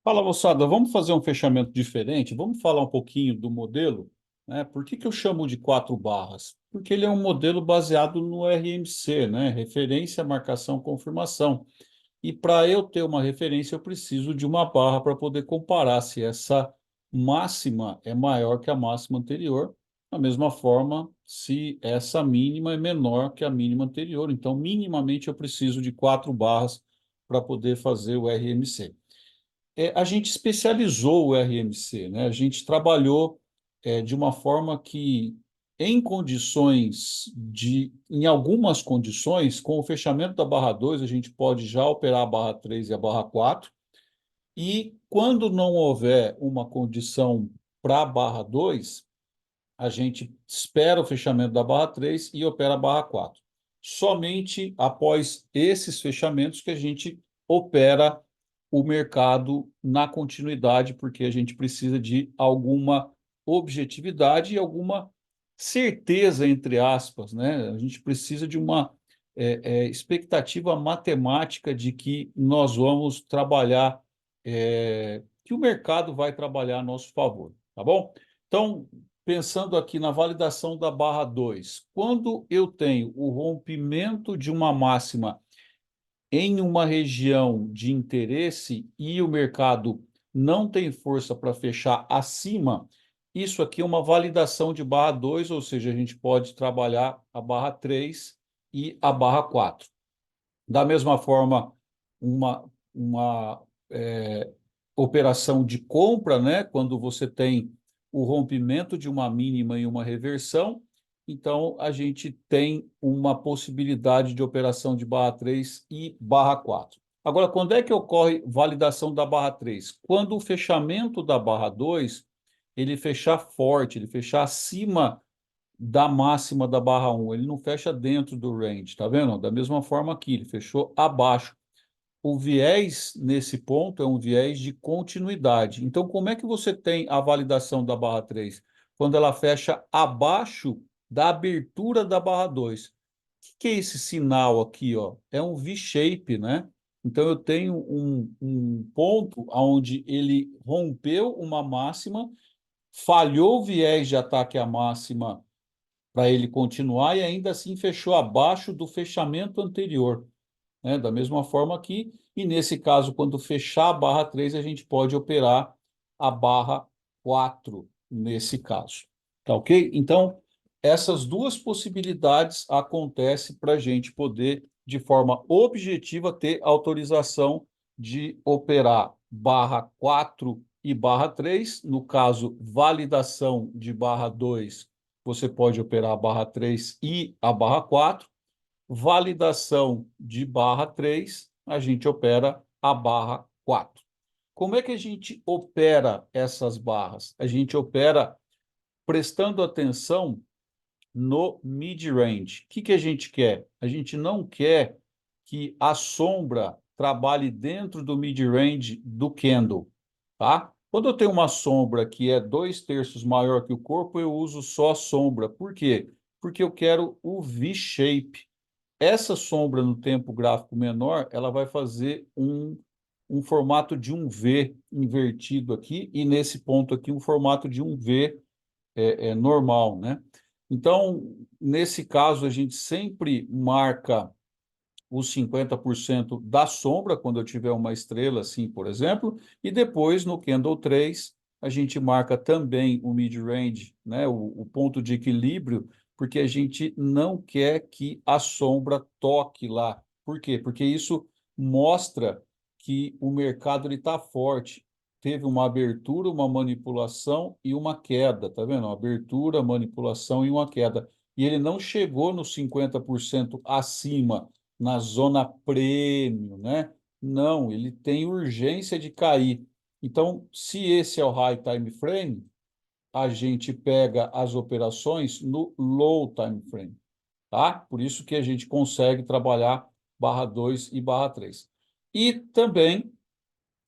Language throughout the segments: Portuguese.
Fala, moçada, vamos fazer um fechamento diferente? Vamos falar um pouquinho do modelo, né? Por que que eu chamo de quatro barras? Porque ele é um modelo baseado no RMC, né? Referência, marcação, confirmação. E para eu ter uma referência, eu preciso de uma barra para poder comparar se essa máxima é maior que a máxima anterior. Da mesma forma, se essa mínima é menor que a mínima anterior. Então, minimamente, eu preciso de quatro barras para poder fazer o RMC. A gente especializou o RMC, né? A gente trabalhou de uma forma que, em algumas condições, com o fechamento da barra 2 a gente pode já operar a barra 3 e a barra 4. E quando não houver uma condição para a barra 2 a gente espera o fechamento da barra 3 e opera a barra 4. Somente após esses fechamentos que a gente opera o mercado na continuidade, porque a gente precisa de alguma objetividade e alguma certeza, entre aspas, né? A gente precisa de uma expectativa matemática de que nós vamos trabalhar, que o mercado vai trabalhar a nosso favor, tá bom? Então, pensando aqui na validação da barra 2, quando eu tenho o rompimento de uma máxima em uma região de interesse e o mercado não tem força para fechar acima, isso aqui é uma validação de barra 2, ou seja, a gente pode trabalhar a barra 3 e a barra 4. Da mesma forma, uma operação de compra, né? Quando você tem o rompimento de uma mínima e uma reversão, então a gente tem uma possibilidade de operação de barra 3 e barra 4. Agora, quando é que ocorre validação da barra 3? Quando o fechamento da barra 2 ele fechar forte, ele fechar acima da máxima da barra 1, ele não fecha dentro do range, tá vendo? Da mesma forma aqui, ele fechou abaixo. O viés nesse ponto é um viés de continuidade. Então, como é que você tem a validação da barra 3? Quando ela fecha abaixo da abertura da barra 2. O que é esse sinal aqui, ó? É um V-shape, né? Então, eu tenho um ponto onde ele rompeu uma máxima, falhou o viés de ataque à máxima para ele continuar e ainda assim fechou abaixo do fechamento anterior, né? Da mesma forma aqui, e nesse caso, quando fechar a barra 3 a gente pode operar a barra 4 nesse caso. Tá ok? Então, essas duas possibilidades acontecem para a gente poder, de forma objetiva, ter autorização de operar barra 4 e barra 3. No caso, validação de barra 2, você pode operar a barra 3 e a barra 4. Validação de barra 3, a gente opera a barra 4. Como é que a gente opera essas barras? A gente opera prestando atenção no mid-range. O que a gente quer? A gente não quer que a sombra trabalhe dentro do mid-range do candle, tá? Quando eu tenho uma sombra que é 2/3 maior que o corpo, eu uso só a sombra. Por quê? Porque eu quero o V-shape. Essa sombra no tempo gráfico menor, ela vai fazer um formato de um V invertido aqui, e nesse ponto aqui, um formato de um V normal, né? Então, nesse caso, a gente sempre marca os 50% da sombra, quando eu tiver uma estrela assim, por exemplo, e depois, no candle 3 a gente marca também o mid-range, né, o ponto de equilíbrio, porque a gente não quer que a sombra toque lá. Por quê? Porque isso mostra que o mercado está forte. Teve uma abertura, uma manipulação e uma queda, tá vendo? Uma abertura, manipulação e uma queda. E ele não chegou nos 50% acima na zona premium, né? Não, ele tem urgência de cair. Então, se esse é o high time frame, a gente pega as operações no low time frame, tá? Por isso que a gente consegue trabalhar barra 2 e barra 3. E também,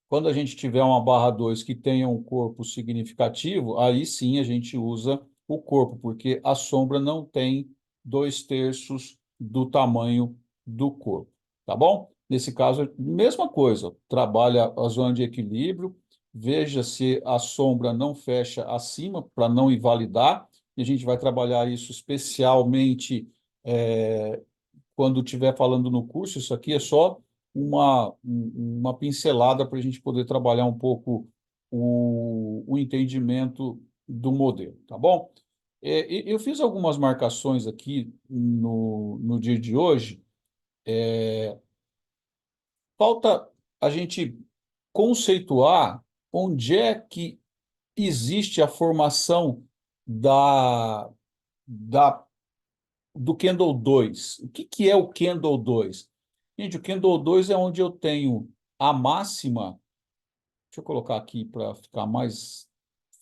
quando a gente tiver uma barra 2 que tenha um corpo significativo, aí sim a gente usa o corpo, porque a sombra não tem 2/3 do tamanho do corpo, tá bom? Nesse caso, mesma coisa, trabalha a zona de equilíbrio, veja se a sombra não fecha acima, para não invalidar, e a gente vai trabalhar isso especialmente quando estiver falando no curso. Isso aqui é só uma pincelada para a gente poder trabalhar um pouco o entendimento do modelo, tá bom? Eu fiz algumas marcações aqui no dia de hoje. Falta a gente conceituar onde é que existe a formação da, da, do Candle 2. O que é o Candle 2? Gente, o Candle 2 é onde eu tenho a máxima. Deixa eu colocar aqui para ficar mais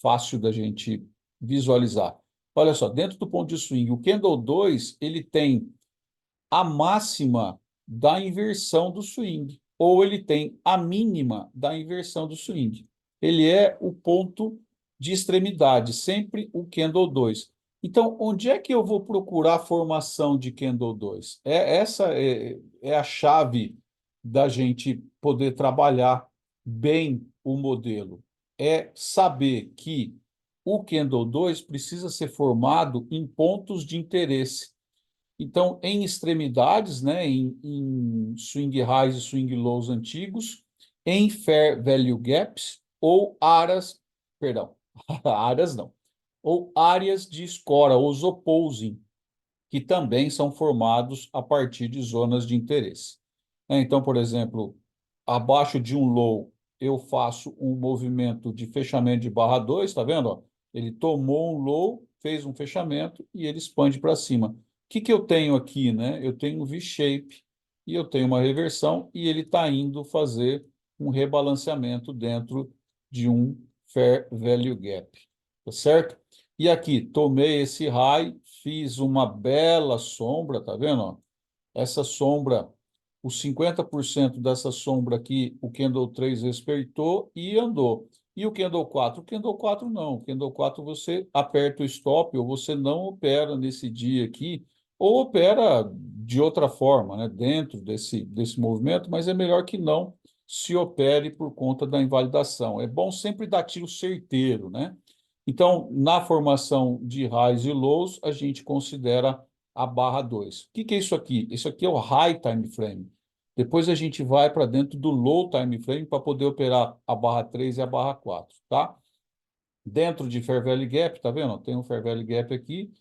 fácil da gente visualizar. Olha só, dentro do ponto de swing, o Candle 2 ele tem a máxima da inversão do swing, ou ele tem a mínima da inversão do swing. Ele é o ponto de extremidade, sempre o Candle 2. Então, onde é que eu vou procurar a formação de Candle 2? Essa é a chave da gente poder trabalhar bem o modelo. É saber que o Candle 2 precisa ser formado em pontos de interesse. Então, em extremidades, né, em swing highs e swing lows antigos, em fair value gaps ou áreas, perdão, áreas não, ou áreas de escora, os opposing, que também são formados a partir de zonas de interesse. Então, por exemplo, abaixo de um low, eu faço um movimento de fechamento de barra 2, tá vendo? Ó? Ele tomou um low, fez um fechamento e ele expande para cima. O que eu tenho aqui, né? Eu tenho um V-shape e eu tenho uma reversão e ele está indo fazer um rebalanceamento dentro de um fair value gap, tá certo? E aqui, tomei esse high, fiz uma bela sombra, tá vendo? Ó? Essa sombra, os 50% dessa sombra aqui, o Candle 3 respeitou e andou. E o Candle 4? O Candle 4 não. O Candle 4 você aperta o stop ou você não opera nesse dia aqui, ou opera de outra forma, né, dentro desse movimento, mas é melhor que não se opere por conta da invalidação. É bom sempre dar tiro certeiro, né? Então, na formação de highs e lows, a gente considera a barra 2. O que é isso aqui? Isso aqui é o high time frame. Depois a gente vai para dentro do low time frame para poder operar a barra 3 e a barra 4, tá? Dentro de Fair Value Gap, tá vendo? Tem um Fair Value Gap aqui.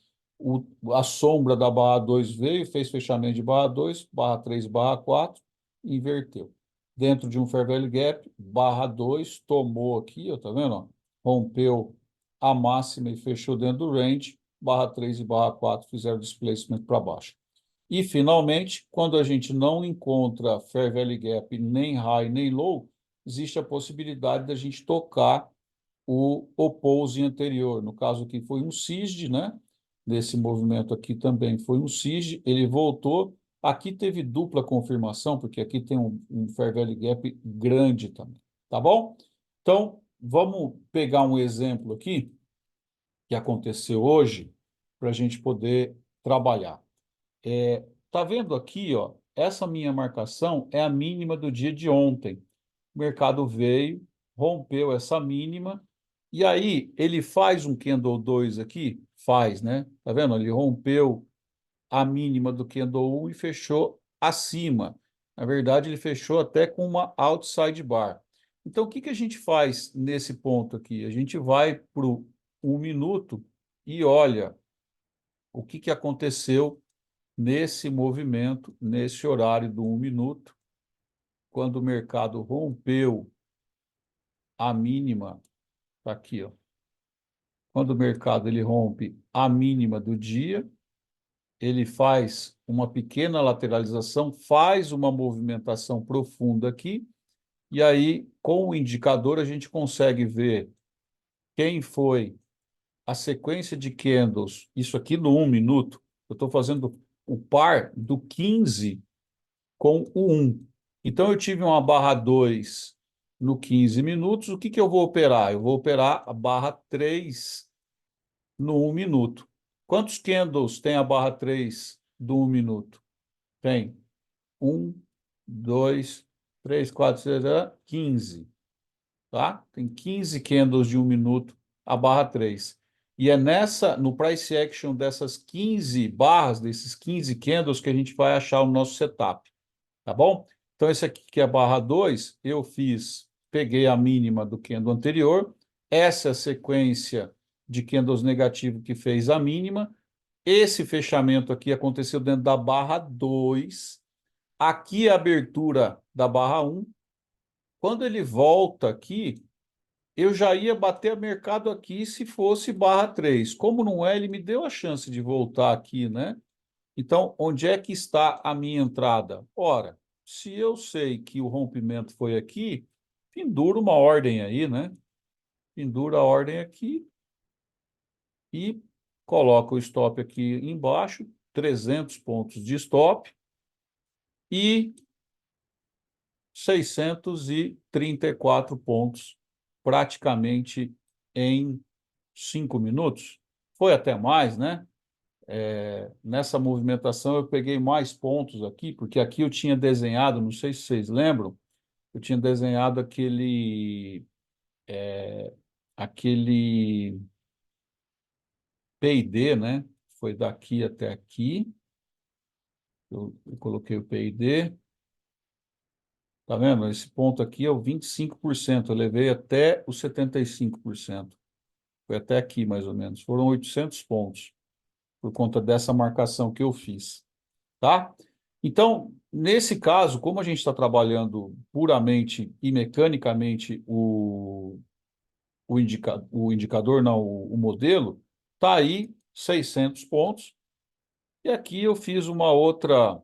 A sombra da barra 2 veio, fez fechamento de barra 2, barra 3, barra 4, inverteu. Dentro de um Fair Value Gap, barra 2 tomou aqui, ó, tá vendo? Ó? Rompeu a máxima e fechou dentro do range, barra 3 e barra 4 fizeram displacement para baixo. E, finalmente, quando a gente não encontra Fair Value Gap nem high nem low, existe a possibilidade da gente tocar o opposing anterior. No caso aqui foi um SISD, né? Nesse movimento aqui também foi um SISD, ele voltou. Aqui teve dupla confirmação, porque aqui tem um Fair Value Gap grande também, tá bom? Então, vamos pegar um exemplo aqui que aconteceu hoje para a gente poder trabalhar. Tá vendo aqui, ó? Essa minha marcação é a mínima do dia de ontem. O mercado veio, rompeu essa mínima, e aí ele faz um candle 2 aqui? Faz, né? Tá vendo? Ele rompeu a mínima do candle 1 e fechou acima. Na verdade, ele fechou até com uma outside bar. Então, o que a gente faz nesse ponto aqui? A gente vai para o 1 minuto e olha o que aconteceu nesse movimento, nesse horário do 1 minuto, quando o mercado rompeu a mínima, tá aqui, ó. Quando o mercado ele rompe a mínima do dia, ele faz uma pequena lateralização, faz uma movimentação profunda aqui, e aí, com o indicador, a gente consegue ver quem foi a sequência de candles, isso aqui no 1 minuto, eu estou fazendo o par do 15 com o 1. Então, eu tive uma barra 2 no 15 minutos. O que eu vou operar? Eu vou operar a barra 3 no 1 minuto. Quantos candles tem a barra 3 do 1 minuto? Tem 1, 2, 3, 4, 6, 15. tá? Tem 15 candles de 1 minuto a barra 3. E é no price action dessas 15 barras, desses 15 candles, que a gente vai achar o nosso setup, tá bom? Então, esse aqui que é a barra 2, eu peguei a mínima do candle anterior, essa é a sequência de candles negativo que fez a mínima, esse fechamento aqui aconteceu dentro da barra 2, aqui é a abertura da barra 1, quando ele volta aqui, eu já ia bater mercado aqui se fosse barra 3. Como não é, ele me deu a chance de voltar aqui, né? Então, onde é que está a minha entrada? Ora, se eu sei que o rompimento foi aqui, pendura uma ordem aí, né? Pendura a ordem aqui e coloca o stop aqui embaixo, 300 pontos de stop e 634 pontos, praticamente em 5 minutos. Foi até mais, né? Nessa movimentação eu peguei mais pontos aqui, porque aqui eu tinha desenhado, não sei se vocês lembram, eu tinha desenhado aquele P&D, né? Foi daqui até aqui. Eu coloquei o P&D. Tá vendo? Esse ponto aqui é o 25%. Eu levei até os 75%. Foi até aqui, mais ou menos. Foram 800 pontos, por conta dessa marcação que eu fiz. Tá? Então, nesse caso, como a gente está trabalhando puramente e mecanicamente o indicador, não, o modelo, está aí 600 pontos. E aqui eu fiz uma outra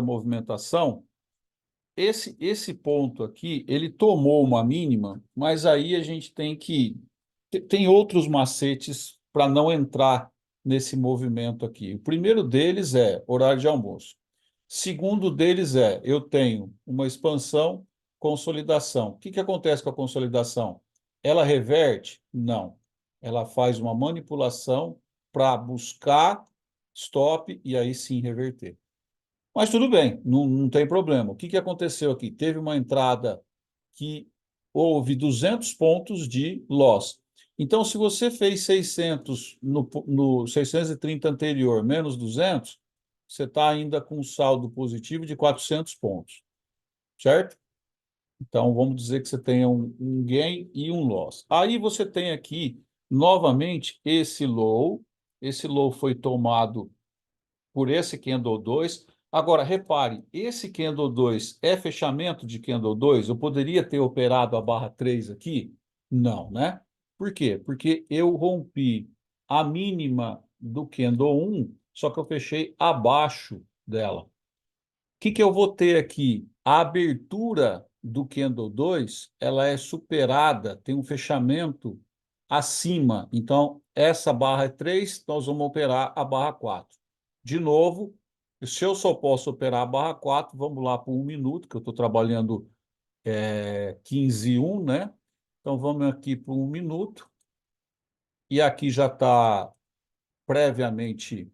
movimentação. Esse ponto aqui, ele tomou uma mínima, mas aí a gente tem outros macetes para não entrar nesse movimento aqui. O primeiro deles é horário de almoço. Segundo deles eu tenho uma expansão, consolidação. O que acontece com a consolidação? Ela reverte? Não. Ela faz uma manipulação para buscar stop e aí sim reverter. Mas tudo bem, não tem problema. O que aconteceu aqui? Teve uma entrada que houve 200 pontos de loss. Então, se você fez 600 no 630 anterior, menos 200, você está ainda com um saldo positivo de 400 pontos, certo? Então, vamos dizer que você tenha um gain e um loss. Aí você tem aqui, novamente, esse low. Esse low foi tomado por esse candle 2. Agora, repare, esse candle 2 é fechamento de candle 2? Eu poderia ter operado a barra 3 aqui? Não, né? Por quê? Porque eu rompi a mínima do candle 1, só que eu fechei abaixo dela. Que eu vou ter aqui? A abertura do candle 2, ela é superada, tem um fechamento acima. Então, essa barra é 3, nós vamos operar a barra 4. De novo, se eu só posso operar a barra 4, vamos lá para 1 minuto, que eu estou trabalhando 15 e 1, né? Então, vamos aqui para 1 minuto. E aqui já está previamente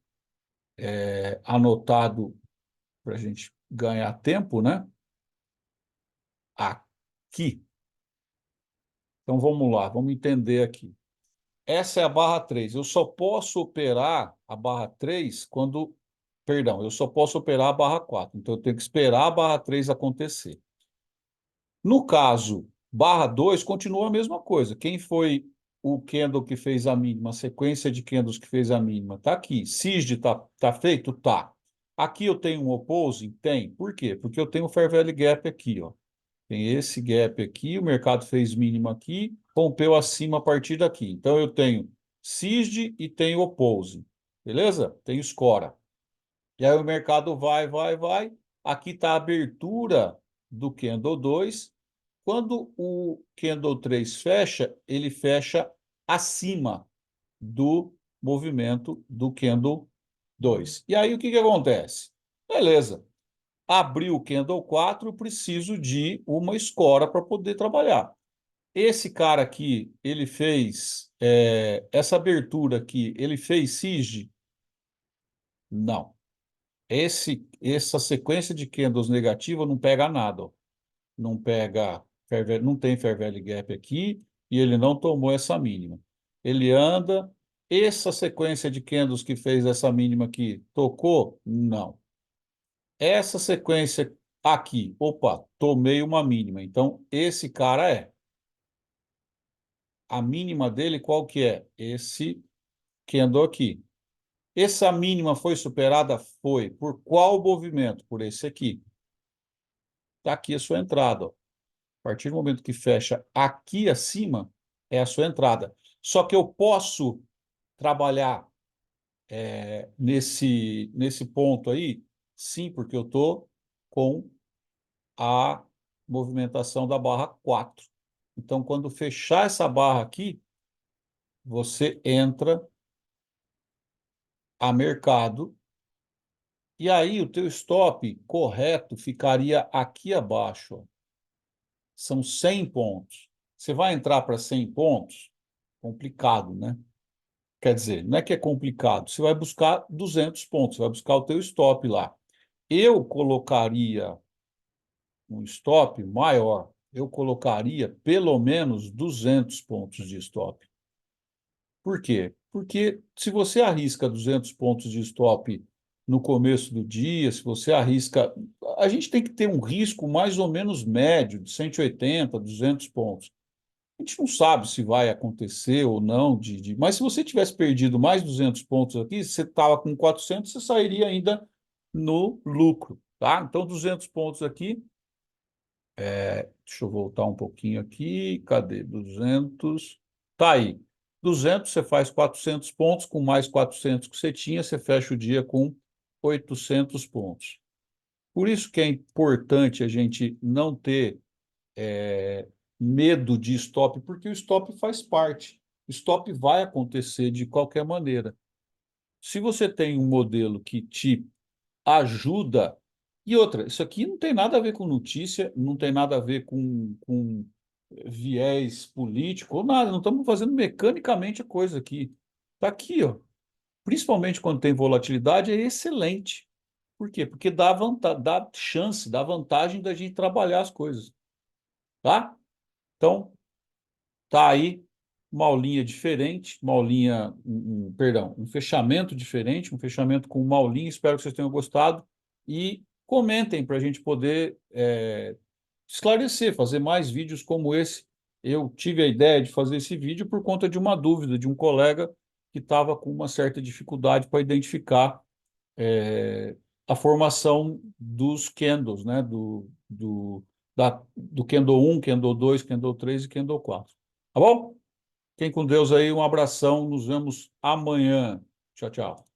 anotado para a gente ganhar tempo, né? Aqui. Então vamos lá, vamos entender aqui. Essa é a barra 3. Eu só posso operar a barra 3 quando. Perdão, eu só posso operar a barra 4. Então eu tenho que esperar a barra 3 acontecer. No caso, barra 2 continua a mesma coisa. Quem foi o candle que fez a mínima, a sequência de candles que fez a mínima? Está aqui. SISD tá feito? Tá. Aqui eu tenho um opposing? Tem. Por quê? Porque eu tenho o Fair Value Gap aqui, ó. Tem esse gap aqui, o mercado fez mínimo aqui, rompeu acima a partir daqui. Então, eu tenho SISD e tenho opposing. Beleza? Tenho Scora. E aí o mercado vai, vai, vai. Aqui está a abertura do candle 2. Quando o candle 3 fecha, ele fecha acima do movimento do candle 2. E aí o que acontece? Beleza. Abriu o candle 4, eu preciso de uma escora para poder trabalhar. Esse cara aqui, ele fez essa abertura aqui, ele fez SIG? Não. Essa sequência de candles negativa não pega nada. Ó. Não pega não tem Fair Value Gap aqui, e ele não tomou essa mínima. Ele anda, essa sequência de candles que fez essa mínima aqui, tocou? Não. Essa sequência aqui, opa, tomei uma mínima. Então, esse cara é. A mínima dele qual que é? Esse candle aqui. Essa mínima foi superada? Foi. Por qual movimento? Por esse aqui. Está aqui a sua entrada, ó. A partir do momento que fecha aqui acima, é a sua entrada. Só que eu posso trabalhar nesse ponto aí? Sim, porque eu estou com a movimentação da barra 4. Então, quando fechar essa barra aqui, você entra a mercado, e aí o teu stop correto ficaria aqui abaixo, ó. São 100 pontos. Você vai entrar para 100 pontos? Complicado, né? Quer dizer, não é que é complicado, você vai buscar 200 pontos, você vai buscar o teu stop lá. Eu colocaria um stop maior, eu colocaria pelo menos 200 pontos de stop. Por quê? Porque se você arrisca 200 pontos de stop no começo do dia, se você arrisca... A gente tem que ter um risco mais ou menos médio, de 180, 200 pontos. A gente não sabe se vai acontecer ou não, mas se você tivesse perdido mais 200 pontos aqui, você estava com 400, você sairia ainda no lucro, tá? Então, 200 pontos aqui. Deixa eu voltar um pouquinho aqui. Cadê? 200. Tá aí. 200, você faz 400 pontos, com mais 400 que você tinha, você fecha o dia com 800 pontos. Por isso que é importante a gente não ter medo de stop, porque o stop faz parte. O stop vai acontecer de qualquer maneira. Se você tem um modelo que te ajuda. E outra, isso aqui não tem nada a ver com notícia, não tem nada a ver com viés político, ou nada, não estamos fazendo mecanicamente a coisa aqui. Está aqui, ó. Principalmente quando tem volatilidade, é excelente. Por quê? Porque dá chance, dá vantagem da gente trabalhar as coisas. Tá? Então, tá aí uma aulinha diferente, uma aulinha, perdão, um fechamento diferente, um fechamento com uma aulinha. Espero que vocês tenham gostado e comentem para a gente poder esclarecer, fazer mais vídeos como esse. Eu tive a ideia de fazer esse vídeo por conta de uma dúvida de um colega que estava com uma certa dificuldade para identificar a formação dos candles, né? Do candle 1, candle 2, candle 3 e candle 4. Tá bom? Fiquem com Deus aí, um abração, nos vemos amanhã. Tchau, tchau.